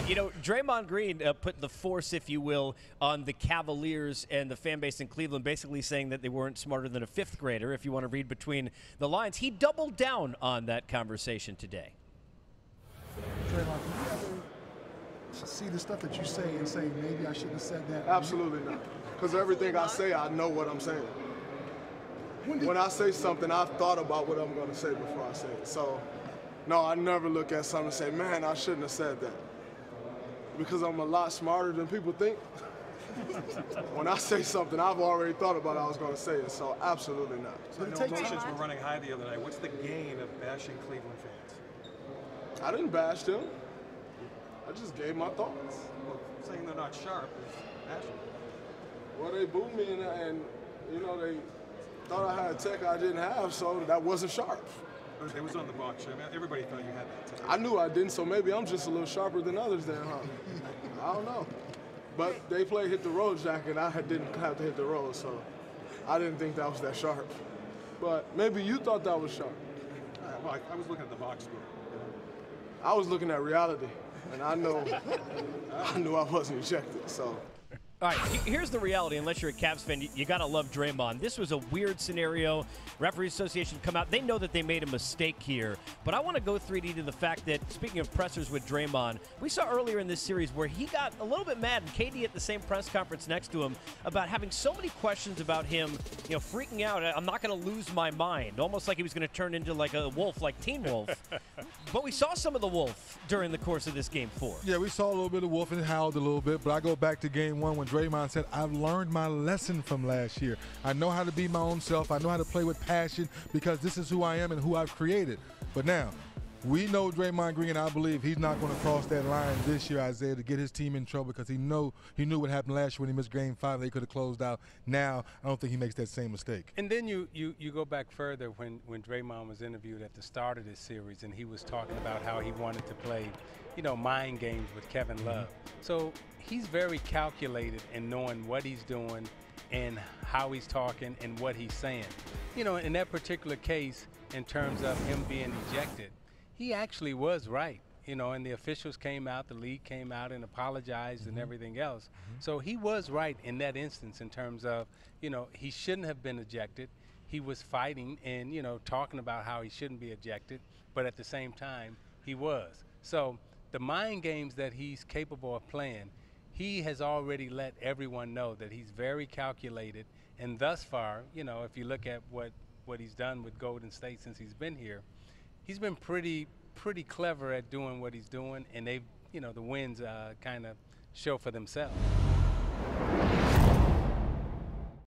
You know, Draymond Green put the force, if you will, on the Cavaliers and the fan base in Cleveland, basically saying that they weren't smarter than a fifth grader, if you want to read between the lines. He doubled down on that conversation today. Draymond, can you ever see the stuff that you say and say, maybe I shouldn't have said that? Absolutely not. Because everything I say, I know what I'm saying. When I say something, I've thought about what I'm going to say before I say it. So, no, I never look at something and say, man, I shouldn't have said that. Because I'm a lot smarter than people think. When I say something, I've already thought about how I was going to say it, so absolutely not. So I know emotions were running high the other night. What's the gain of bashing Cleveland fans? I didn't bash them. I just gave my thoughts. Well, saying they're not sharp is bashing. Well, they booed me and you know, they thought I had a tech I didn't have, so that wasn't sharp. It was on the box show. Everybody thought you had that tech. I knew I didn't, so maybe I'm just a little sharper than others then, huh? I don't know. But they played hit the road, Jack, and I didn't have to hit the road, so I didn't think that was that sharp. But maybe you thought that was sharp. Well, I was looking at the box score. I was looking at reality, and I knew I wasn't ejected, so. All right, here's the reality. Unless you're a Cavs fan, you got to love Draymond. This was a weird scenario. Referees Association come out. They know that they made a mistake here. But I want to go 3D to the fact that, speaking of pressers with Draymond, we saw earlier in this series where he got a little bit mad, and KD at the same press conference next to him, about having so many questions about him, you know, freaking out. I'm not going to lose my mind, almost like he was going to turn into like a wolf, like Teen Wolf. But we saw some of the wolf during the course of this Game 4. Yeah, we saw a little bit of wolf and howled a little bit, but I go back to Game 1 when Draymond said, I've learned my lesson from last year. I know how to be my own self. I know how to play with passion because this is who I am and who I've created. But now, we know Draymond Green, and I believe he's not going to cross that line this year, Isaiah, to get his team in trouble because he knew what happened last year when he missed Game 5. They could have closed out. Now, I don't think he makes that same mistake. And then you go back further when Draymond was interviewed at the start of this series, and he was talking about how he wanted to play, you know, mind games with Kevin Love. So he's very calculated in knowing what he's doing and how he's talking and what he's saying. You know, in that particular case, in terms of him being ejected, he actually was right. You know, and the officials came out, the league came out and apologized and everything else. So he was right in that instance in terms of, you know, he shouldn't have been ejected. He was fighting and, you know, talking about how he shouldn't be ejected, but at the same time, he was. So the mind games that he's capable of playing, he has already let everyone know that he's very calculated. And thus far, you know, if you look at what he's done with Golden State since he's been here, he's been pretty clever at doing what he's doing, and they've, you know, the wins kind of show for themselves.